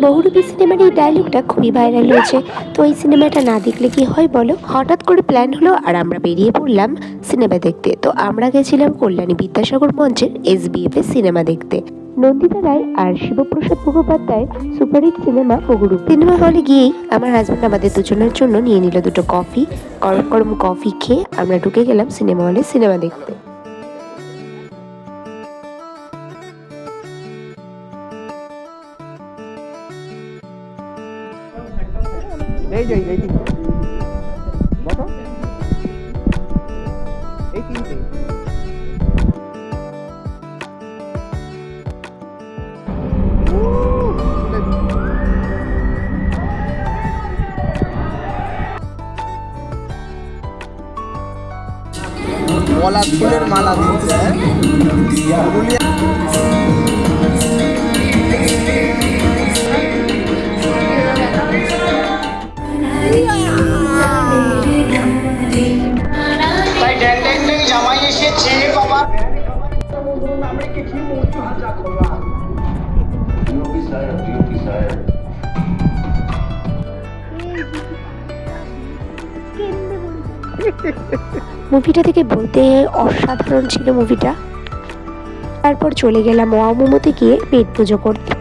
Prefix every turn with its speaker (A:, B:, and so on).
A: বহুরূপী সিনেমার এই ডায়লগটা খুবই ভাইরাল হয়েছে। তো এই সিনেমাটা না দেখলে কি হয় বলো। হঠাৎ করে প্ল্যান হলো আর আমরা বেরিয়ে পড়লাম সিনেমা দেখতে। তো আমরা গেছিলাম কল্যাণী বিদ্যাসাগর মঞ্চের SBF এর সিনেমা দেখতে। নন্দিতা রায় আর শিবপ্রসাদ মুখোপাধ্যায়ের সুপারহিট সিনেমা বহুরূপী। সিনেমা হলে গিয়েই আমার হাজব্যান্ড আমাদের দুজনের জন্য নিয়ে নিল দুটো কফি। গরম গরম কফি খেয়ে আমরা ঢুকে গেলাম সিনেমা হলে সিনেমা দেখতে।
B: এই যে এই তিনটে বলো, এই তিনটে পলাশ ফুলের মালা দিচ্ছে।
C: জামাই এসেছে বাবা।
A: মুভিটা থেকে বলতে অসাধারণ ছিল মুভিটা। তারপর চলে গেলাম ওয়াও মোমোতে গিয়ে পেট পুজো করতে।